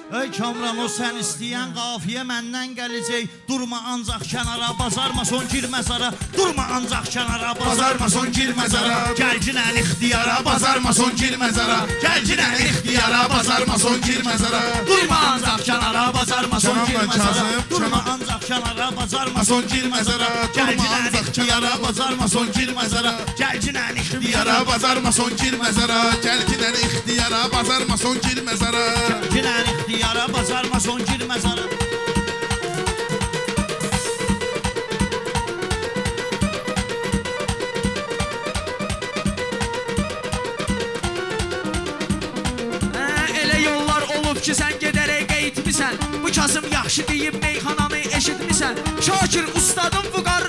Ey Kamran, o sən istəyən qafiyə məndən gələcək. Durma ancaq kənara, bazarma son girməz ara. Durma ancaq kənara, bazarma son girməz ara. Gəlcinən ixtiyara, bazarma son girməz ara. Gəlcinən ixtiyara, bazarma son girməz ara. Durma ancaq kənara, bazarma son girməz ara. Durma ancaq kənara, bazarma son girməz ara. Gəlcinən ixtiyara, bazarma son girməz ara. Gəlcinən ixtiyara, bazarma son girməz ara. Gəlginən ixtiyara, bazarma son girməz ara. Gəlcinən ixtiyara, bazarma son girməz ara. Elə yollar olub ki, sən gedərək qeytmisən. Bu Kasım yaxşı deyib meyxananı eşitmisən. Şakir ustadım Vüqar,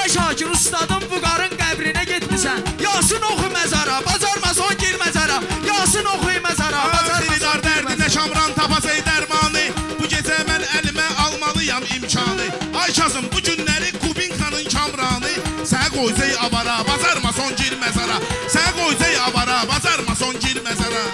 ay Şakir ustadım Vüqarın qəbrinə getmisən. Yasin oxu məzara, bazarma son girməz ara. Yasin oxu məzara, bazarma son Dərdinə Kamran tapacaq dərmanı. Bu gecə mən əlimə almalıyam imkanı. Ay Kazım, bu günləri Kubinkanın Kamranı. Sənə qoyacaq avara, bazarma son girməz ara. Sənə qoyacaq avara, bazarma son girməz ara.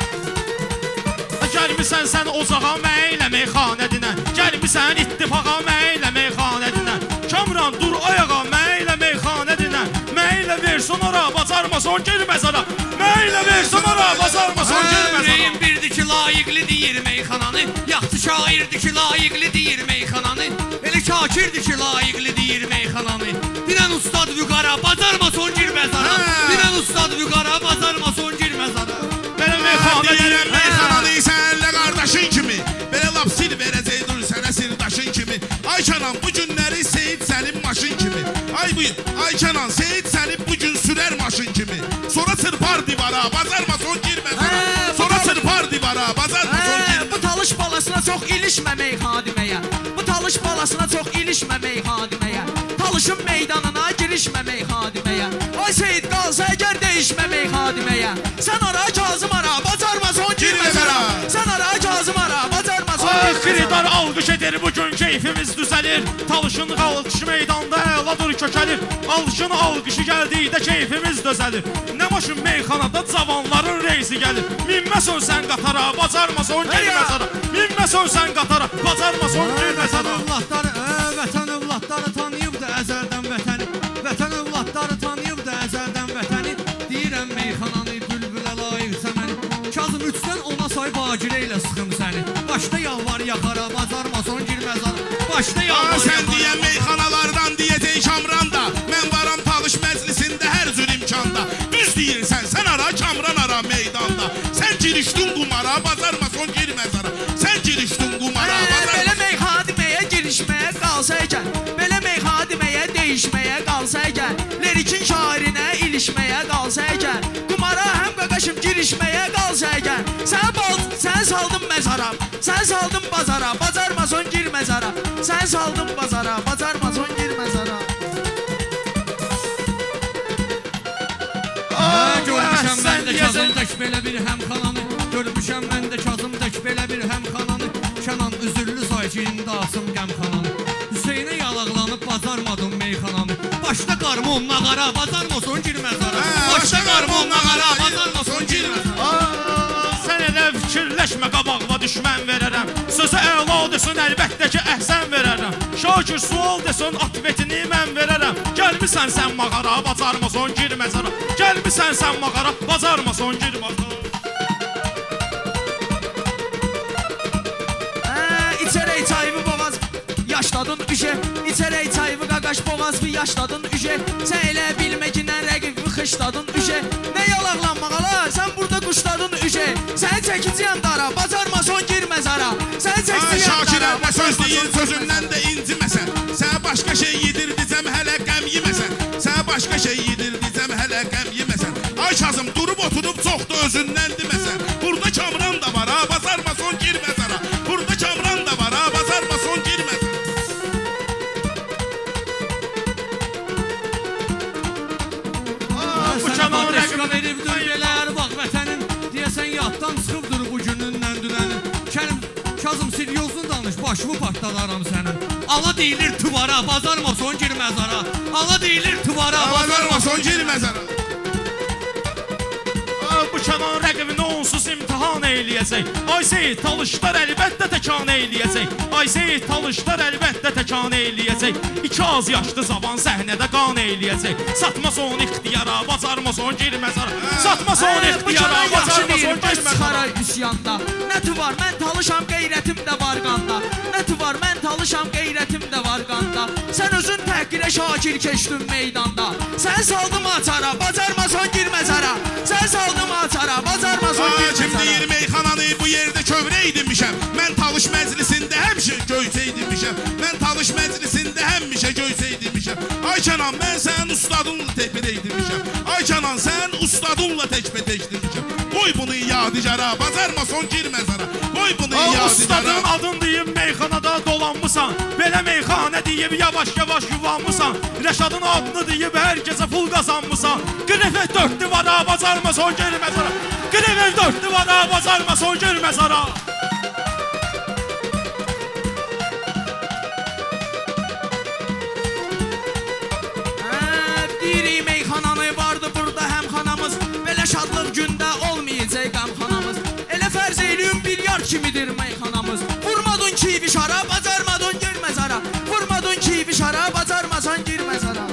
Gəlmisən sən ocağa məylə meyxanədinə. Gəlmisən ittifaqa məylə meyxanədinə. Kamran dur ayağa məylə meyxanədinə. Məylə versin ora, bacarma son girməz ara. Məylə versin ora, bacarma son girməz ara. Ürəyim birdir ki, layiqli deyir meyxananı. Yaxşı şairdir ki, layiqli deyir meyxananı. Elə Şakirdir ki, layiqli deyir meyxananı. Dinən ustad Vüqara, bacarma son girməz ara. Dinən ustad Vüqara, bacarma son girməz ara. Belə meyxana Deyərəm meyxananı sənlə qardaşın kimi. Belə lap sil verəcək dur sənə sirdaşın kimi. Ay Kenan, bu günləri Seyid Səlim maşın kimi. Ay Kenan, Seyid Səlim bu gün sürər maşın kimi. Sonra çırpar divara, bazarma son girməz ara. Sonra çırpar divara, bazarma son girməz. Bu talış balasına çox ilişmə meyxadiməyə. Bu talış balasına çox ilişmə meyxadiməyə. Talışın meydanına girişmə meyxadiməyə. Ay Seyid qalsa əgər deyişmə meyxadiməyə. Sən ara Kazım ara, bacarma son girməz ara. Sən ara Kazım ara, bacarma son girməz ara. Xridar alqış edir, bugün keyfimiz düzəlir. Talışın qalqışı meydanda əladır kökəlir. Alışın alqışı gəldikdə keyfimiz düzəlir. Nə maşın meyxanada cavanların reysi gəlir. Minmə son sən qatara, bacarma son girməz ara. Minmə son sən qatara, bacarma son girməz ara. Vətən övladları tanıyıb da əzəldən vətəni. Vətən övladları tanıyıb da əzəldən vətəni. Deyirəm meyxananı bülbülə layiq səməni. Kazım 3-dən 10-a say bacirə ilə sıxım səni. Başda yalvar yaxara, bacarma son girməz ara. Başda yalvar Sən yaxara. deyən meyxanalardan deyəcək Kamran da. Mən varam talış məclisində hər cür imkanda. Düz deyirsən, sən ara Kamran ara meydanda. Sən girişdin qumara, bazarma son girməz ara. Sən girişdin qumara, bazarma. Belə meyxadiməyə girişməyə qalsa əgər. Belə meyxadiməyə deyişməyə qalsa əgər. Lerikin şairinə ilişməyə qalsa əgər. Qumara həm qaqaşım girişməyə qalsa əgər. Sən saldın məzara, sən saldın bazara, bacarma son girməz ara. Sən saldın bazara, bacarma son girməz ara. Görmüşəm mən də Kazım tək belə bir həmxananı. Görmüşəm mən də Kazım tək belə bir həmxananı. Kənan üzürlü saycığında asım qəmxananı. Hüseynə yalaqlanıb bacarmadım meyxananı. Başda qarmon nağara, bacarma son girməz ara. Başda qarmon nağara, bacarma son girməz ara. Sən elə fikirləşmə, qabağıma düşmən verərəm. Sözə əla desin, əlbəttə ki, əhsən verərəm. Şakir sual desin, atvetini mən verərəm. Gəlmisən sən mağara, bacarma son girməz ara. Gəlmisən sən mağara, bacarma son girməz ara. İçərək çayımı boğaz, yaşladın üşə. İçərək çayımı qaqaş boğaz, bir yaşladın üşə. Sən elə bilməkindən rəqibi xışladın üşə. Nə yalaqlanmaqala, sən burada quşladın üşə. Sən çəkiciyəm dara, bacarma son girməz ara. Sən çəkiciyəm Şakirə dara, nə söz bacarma deyil, son sözündən də inciməsən. Sənə başqa şey yedirdicəm, hələ qəm yeməsən. Sənə başqa şey yedirdicəm, hələ qəm yeməsən. Ay Kazım, durub oturub çox da özündən deməsən. Burada Kamran da var ha, bazarma son girməz ara. Burada Kamran da var ha, bazarma son girməz. Bu Kenan rəqib verib döyələr bax vətənin. Deyəsən yaddan çıxıbdır bu günündən dünənin. Kazım seriozun danış, başımı partladarım sənin. Ala deyilir tuvara, bazarma son girməz ara. Ala deyilir tuvara, Bazarma son girməz ara. Bu Kenan rəqibini onsuz imtihan eyləyəcək. Ay Seyid Talışlar əlbəttə təkan eyləyəcək. Ay Seyid Talışlar əlbəttə təkan eyləyəcək. İki az yaşlı zavan səhnədə qan eyləyəcək. Satmaz onu ixtiyara, bacarmaz onu girməzara. Satmaz onu Bu ixtiyara, Kenan yaxşı bacarmaz deyir, onu baş girməzara. çıxarar üsyanda. Nəti var, mən talışam, qeyrətim də var qanda. Nəti var, mən talışam, qeyrətim də var qanda. Sən özün təhqirə şakir keçdin meydanda. Sən saldım açara, bacarmasan girməzara. Sən saldım açara, bacarmasan Kim girməzara. deyir meyxananı bu yerdə kövrə edinmişəm. Mən talış məclisində həmişə göysə edinmişəm. Mən talış məclisində həmişə göysə edinmişəm. Ay Kenan, mən sənin ustadınla təkbir edinmişəm. Ay Kenan, sən ustadınla təkbir edinmişəm. Qoy bunu yadicara, bacarmasan girməzara. Qoy bunu yadicara. Ustadın adın deyib meyxanada dolanmısan. Belə meyxanə deyib yavaş-yavaş yuvanmısan. Rəşadın adını deyib hər gecə pul qazanmısan. Qrefet 4 divara, bacarmasan girməzara. Qrefet 4 divara, bacarmasan girməzara. Diri meyxananı vardı burada həmxanamız. Belə şadlıq gündə olmayacaq qəmxanamız. Elə fərz eləyim bir yar kimidir meyxanamız. Vurmadın ki vişara, bacarmadın girməzara. Vurmadın ki vişara, bacarmasan girməzara.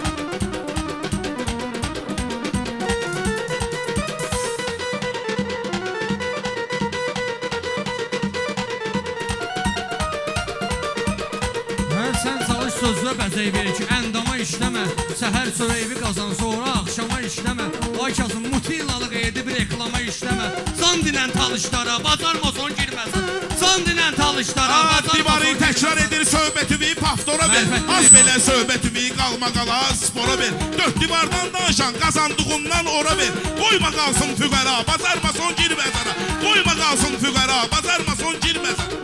Sən çalış sözlə bəzək ver ki, əndama işləmə. Səhər sonra evi qazan, sonra axşama işləmə. Ay Kazım, mutillalıq edib reklama işləmə. San dinən talışlara, bacarmasan girməsən. San dinən talışlara, Divarı bacarmasan təkrar edir söhbətimi paftora ver. Mərifətli Az meyxana. belə söhbətimi qalma qala spora ver. Dörd divardan danışan qazandığından ora ver. Qoyma qalsın füqara, bacarmasan girməzara. Qoyma qalsın füqara, bacarmasan girməzara.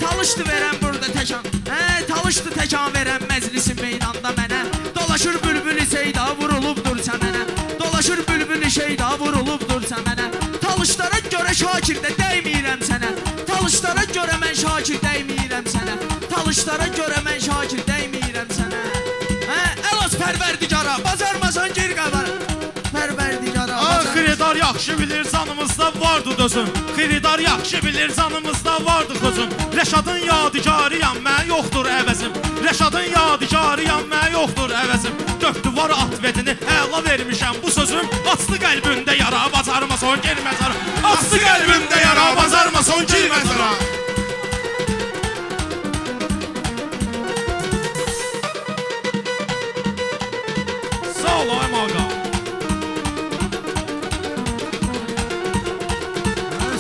Talışdı verən burada təkan. Talışdı təkan verən məclisin meydanda mənə. Dolaşır bülbülü şeyda vurulubdur çəmənə. Dolaşır bülbülü şeyda vurulubdur çəmənə. Talışlara görə Şakirdə dəyməyirəm sənə. Talışlara görə mən Şakir dəyməyirəm sənə. Talışlara görə mən Şakir dəyməyirəm sənə. Əlac pərverdigara, bacarmasan gir qəbara. Pərverdigara, Xiridar yaxşı bilir canımızda vardı dözüm. Xiridar yaxşı bilir canımızda vardı gözüm. Rəşadın yadigarıyam, mən yoxdur əvəzim. Rəşadın yadigarıyam, mən yoxdur əvəzim. Dörd divar atvedini əla vermişəm bu sözüm. Açdı qəlbində yara, bacarmasan girməzara. Açdı qəlbində yara, bacarmasan girməzara. Sağ ol ay maqa.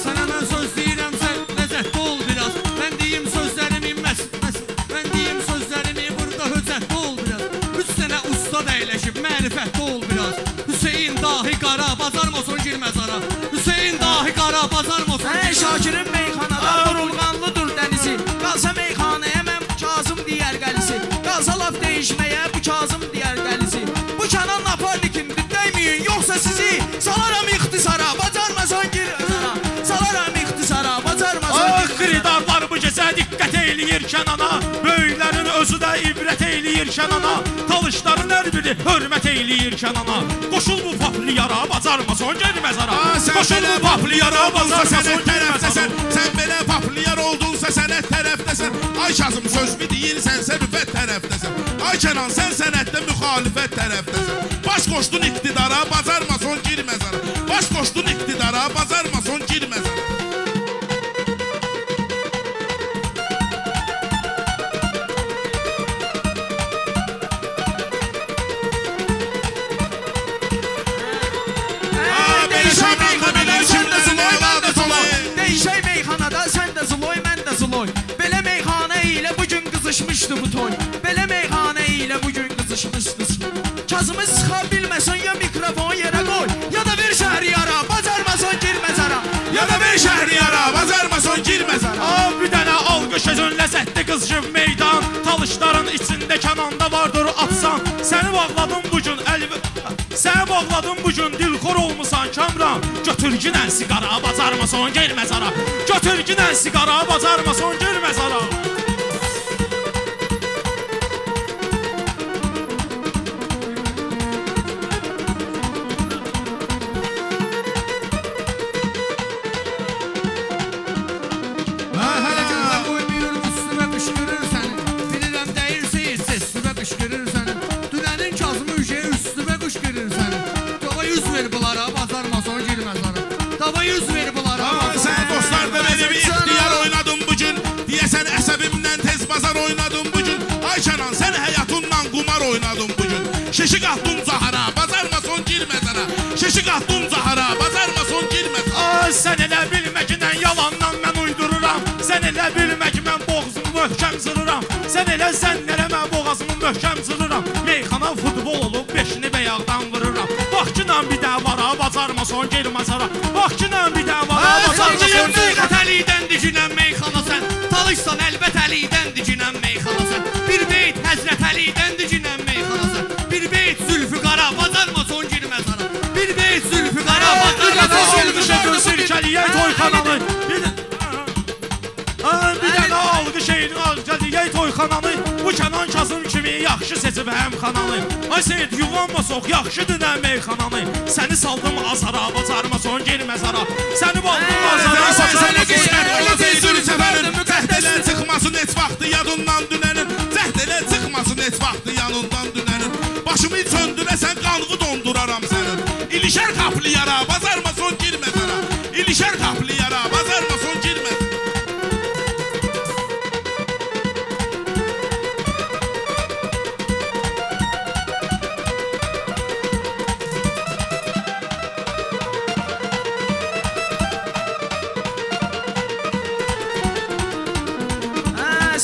Sənə mən söz deyirəm, sən ləzzətli ol biraz. Mən deyim sözlərimi mən deyim sözlərimi burada höcətli ol biraz. Üç sənə ustad əyləşib, mərifətli ol biraz. Hüseyin dahi qara, bacarmasan girməzara. Hüseyin dahi qara, bacarmasan girməzara. Şakirin meyxanada vurulğanlıdır dənizi. Qalsa meyxanəyə mən Kazım deyər qəlisi. Qalsa laf değişməyə bu Kazım deyər qəlisi. Bu Kenan Naparnikindir, dəyməyin yoxsa sizi salaram ixtisara, bacarmasan girməzara. Salaram ixtisara, bacarmasan Ah, girməzara. xiridarlar bu gecə diqqət eyləyir Kənana. Böyüklərin özü də ibrət eyləyir Kənana. Talışların hər biri hörmət eyləyir Kənana. Qoşul bu paplı yara, bacarmasan girməzara. Qoşul bu paplı yara, bacarmasan Sənət tərəfdəsən, girməzara. sən belə paplılar oldunsa sənət tərəfdəsən. Ay Kazım, söz mi deyirsən, rüfət tərəfdəsən. Ay Kenan, sən sənətdə müxalifət tərəfdəsən. Baş qoşdun iqtidara, bacarmasan girməzara. Baş qoşdun iqtidara, bacarmasan girməzara. Değişək meyxanada sən də zloy, mən də zloy. Zloy. Değişək meyxanada sən də zloy, mən də zloy. Belə meyxanə ilə bugün qızışmışdı bu toy. Belə meyxanə ilə bugün qızışmışdı. Kazımı sıxa bilməsən ya mikrofon yerə qoy. Ya da bir şəhriyara, bacarmasan girməzara. Ya da bir şəhriyara, bacarmasan girməzara. Ah, bir dənə alqış özün ləzzətli qızcıq meydan. Talışların içində Kənanda vardır atsan. Səni bağladım bugün əlvi... Səni bağladım bugün dilxor olmusan Kamran. Götür ginən siqara, bacarmasan girməzara. Götür ginən siqara, bacarmasan girməzara. Ay Kənan, sən həyatınla qumar oynadın bugün. Şişi qatdın Zahara, bazarma son girməzara. Şişi qatdın Zahara, bazarma son girməzara. Ay sən elə bilməklə yalandan mən uydururam. Sən elə bilmək mən boğazımı möhkəm zırıram. Sən elə zənn eləmə boğazımı möhkəm zırıram. Meyxana futbol olub beşini bəyaqdan vırıram. Bax ki nan bir də vara, bacarma son girməzara. Bax ki nan bir də vara, bacarma son girməzara. Əlidən dicinən meyxana sən, talışsan əlbət əlidən dicinən meyxana sən. Bir beyt Həzrət Əlidən dicinən meyxana sən. Bir beyt Zülfü qara, bacarma son girməzara. Bir beyt Zülfü qara, bacarma son girməzara. Sirkəliyək toy kanalı. Bir dənə algı şeyini algəliyək toy kanalı. Bu Kənan Kazım kimi yaxşı seçib həm kanalı. Ay Seyid yuvanma sox, yaxşıdır nə meyxananı. Səni saldım azara, bacarma son girməzara. Səni baldım azara, bacarma son girməzara. Cəhd elə çıxmasın heç vaxtı yadından dünənin. Cəhd elə çıxmasın heç vaxtı yanından dünənin. Başımı söndürəsən qanğı donduraram sənin. İlişər qaplı yara, bazarma son girməzara. İlişər qaplı yara, bazarma son girməzara.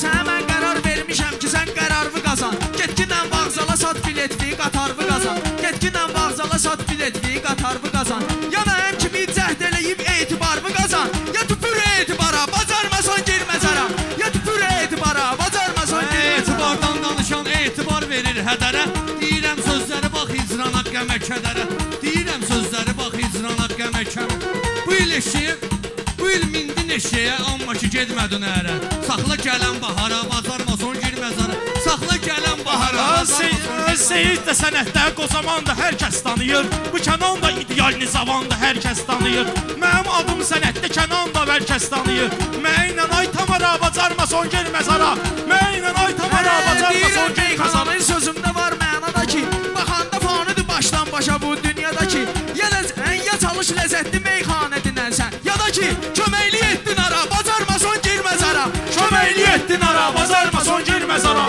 Sənə mən qərar vermişəm ki, sən qərarını qazan. Getginlə vağzala sat biletliyi, qatarını qazan. Getginlə vağzala sat biletliyi, qatarını qazan. Ya mənim kimi cəhd eləyib etibarını qazan. Ya tüpür etibara, bacarmasan girməzara. Ya tüpür etibara, bacarmasan girməzara. Etibardan danışan etibar verir hədərə. Deyirəm sözləri bax hicrana qəmə kədərə. Deyirəm sözləri bax hicrana qəmə kədərə. Bu il eşeğe, bu il mindin eşeğe, amma ki gedmədin ərə. Saxla gələn bahara, bazarma son girməzara. Saxla gələn bahara, bazarma son girməzara. Seyid də sənətdə, qozaman da hər kəs tanıyır. Bu Kənan da ideal nizavan da hər kəs tanıyır. Mənim adım sənətdə Kənan da hər kəs tanıyır. Mənlə ay tamara, bacarma son girməzara. Mənlə ay tamara, bacarma son Deyirəm girməzara. meyxananın sözümdə var mənada ki, baxanda fanidir başdan başa bu dünyadakı. Ya çalış ləzzətli meyxanə dinənsən, ya da ki, köməkli etdin ara, bacarma son girməzara. Köməkli etdin ara, bazarma son girməzara.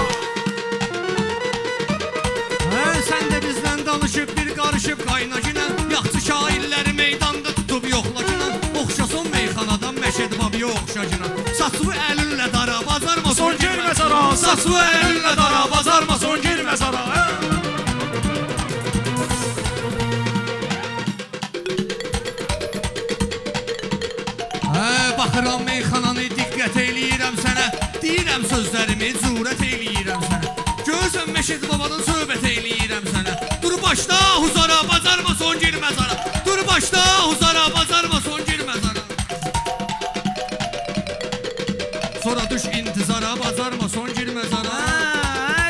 Sən də bizdən danışıb bir qarışıb qaynacına. Yaxşı şairləri meydanda tutub yoxlacına. Oxşason meyxanadan Məşəd Babiyə oxşacına. Saçlı əlinlə dara, bazarma Son girməzara, Saçlı əlinlə dara, bazarma son girməzara. Baxıram meyxananı diqqət eləyirəm sənə. Deyirəm sözlərimi cürət eləyirəm sənə. Görürsən Məşəd babanın söhbət eləyirəm sənə. Dur başda huzara, bazarma son girməzara. Dur başda huzara, bazarma son girməzara. Sonra düş intizara, bazarma son girməzara.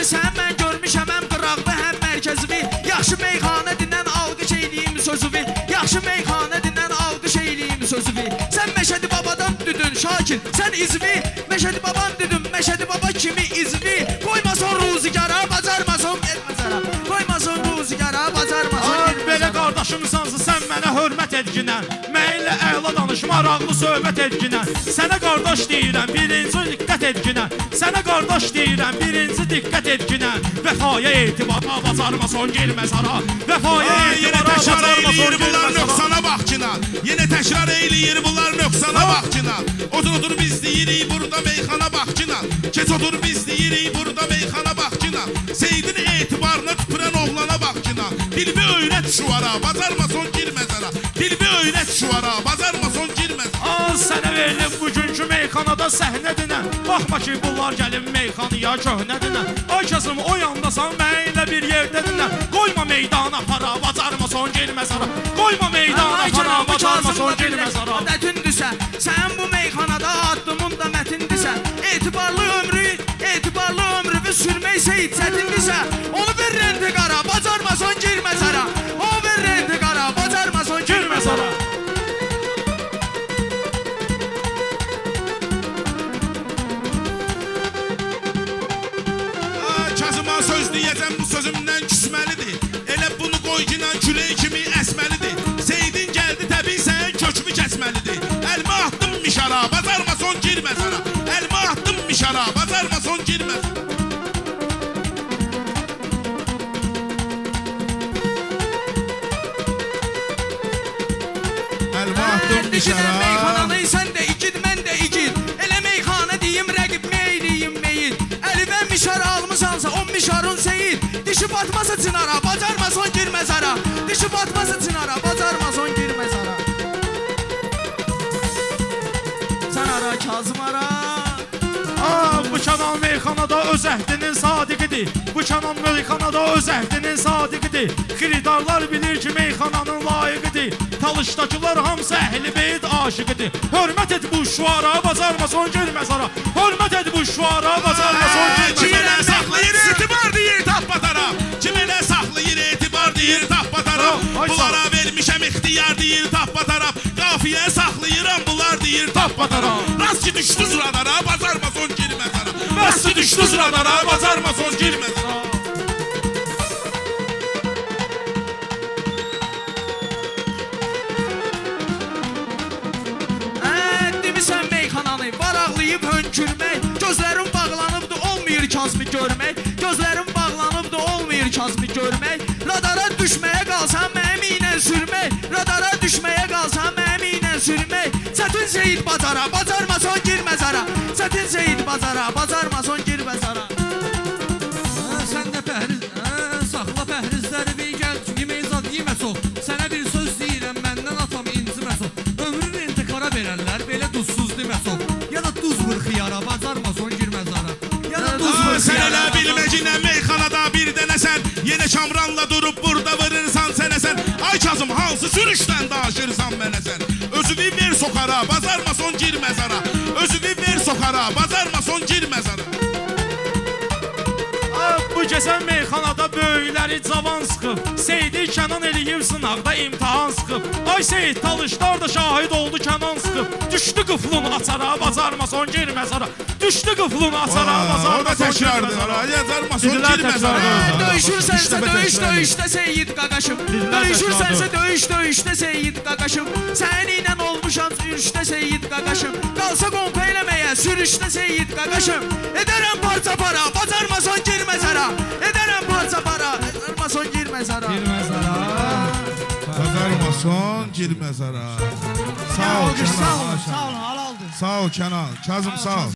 Sən mən görmüşəm həm qıraqda, həm mərkəzivi. Yaxşı meyxanə dinən alqış eləyim sözüvi. Yaxşı meyxanə dinən alqış eləyim sözüvi. Sən Məşədi babadan düdün Şakir, sən izvi. Məşədi baban düdün, Məşədi baba kimi izvi. Qoymason ruzigara, bacarmason girməzara. Qoymason ruzigara, bacarmason Belə girməzara. qardaşımsansa sən mənə hörmət edginən. Mənlə əla danış, maraqlı söhbət edginən. Sənə qardaş deyirəm, birinci diqqət edginən. Sənə qardaş deyirəm, birinci diqqət edginən. Vəfaya etibara, bacarma son girməzara. Vəfaya Yenə etibara, təkrar bacarma son eləyir bunlar girməzara. nöqsana bax Kinan. Yenə təkrar eləyir bunlar nöqsana bax Kinan. Otur biz deyirik burada meyxana bax Kinan. Keç otur biz deyirik burada meyxana bax Kinan. Seyidin etibarına tüpürən oğlana bax Kinan. Dilbi öyrət şuvara, bacarma son girməzara. Dilbi öyrət şuvara, bacarma son girməzara. Az sənə verilib bugünkü meyxanada səhnədinə. Baxma ki bunlar gəlin meyxanıya köhnədinə. Ay Kazım o yandasan mənlə bir yerdədinə. Qoyma meydana para, bacarma son girməzara. Qoyma meydana para, bacarma son girməzara. Adətindürsə, sən bu meyxanada addımın da mətindirsə. Etibarlı ömrünü sürmək seyid çətindirsə. Onu ver renti qara, bacarma son girməzara. O ver renti qara, bacarma son girməzara. Kazıma söz deyəcəm bu sözümdən küsməlidir. Elə bunu qoy Kinan külək kimi əsməlidir. Seyidin gəldi təbii sən kökümü kəsməlidir. Əlmə atdım mişara, bazarma son girməzara. Əlmə atdım mişara, bazarma son girməzara. atdım Dişinə dışarı. meyxananı sən də igid, mən də igid. Elə meyxana deyim, rəqib meyliyim meyid. Əlivə mişar almısansa, o mişarın seyid. Dişi batmasa çınara, bacarmaz on girməz ara. Dişi batmasa çınara, bacarmaz on girməz ara. Sən ara, Kazım ara. Bu Kənan meyxanada öz əhdinin sadiqidir. Bu Kənan meyxanada öz əhdinin sadiqidir. Xiridarlar bilir ki, meyxananın layiqidir. Talışdakılar hamısı əhli beyt aşiqidir. Hörmət et bu şuara, bacarmaz on girməz ara. Hörmət et bu şuara, bacarmaz on girməz Kimə ara. nə saxlayır etibar deyir tapbatara. Kimə nə saxlayır etibar deyir tapbatara. Ay, sağ ol. Bunlara vermişəm ixtiyar deyir tapbatara. Qafiyə saxlayıram bunlar deyir tapbatara. Rast ki düşdü radara, bacarmaz on girməz ara. Rast ki düşdü radara, bacarmaz on girməz ara. Demisən meyxananı varaqlayıb hönkürmək. Gözlərim bağlanıbdı, olmayır Kazımı görmək. Gözlərim bağlanıbdı, olmayır Kazımı görmək. Radara düşməyə qalsam mənim ilə sürmək. Radara düşməyə qalsam mənim ilə sürmək. Çətin Seyid bacara, bacarmaz on girməz ara. Çətin Seyid bacara, bacarmaz on girməz ara. Sən də pəhriz, saxla pəhrizləri bir gəl. Çünki meyzad yemə çox. Sənə bir söz deyirəm, məndən atam incimə çox. Ömrünü intikara verənlər belə duzsuz demə çox. Ya da duz vur xiyara, bacarmaz on girməz ara. Ya da duz vur Sən elə xiyara. bilməcinə meyxanada bir dənəsən. Yenə kamranla durub burada vırırsan sənəsən. Ay Kazım hansı sürüşdən daşırsan mənəsən. Özünü ver soxara, bacarmaz on girməz ara. Özünü ver soxara, bacarmaz on girməz ara. Bu gəzən meyxanada böyükləri cavan sıxıb. Seyidi Kənan eləyib sınaqda imtahan sıxıb. Ay Seyid talışlar da şahid oldu Kənan sıxıb. Düşdü qıflun açara, bacarmaz on girməz ara. Düşdü qıflun açara, O da bacarmaz on təkrardır girməz ara. ara. Bacarmaz on Dedilər girməz ara. təkrardır. Döyüşürsənsə İşte döyüş təkrardır. döyüşdə Seyid qaqaşım. Dillər Döyüşürsənsə təkrardır. döyüş döyüşdə Seyid qaqaşım. Səninlə olmuşam sürüşdə Seyid qaqaşım. Qalsa qonqa eləməyə sürüşdə Seyid qaqaşım. Edərəm parça para, bacarmaz on girməz ara. Edərəm parça para, bacarmaz on girməz ara. Bacarmaz on girməz ara. Sağ ol Sağ Kenan. olun, sağ olun, halaldır. Sağ ol Kenan. Kazım sağ ol.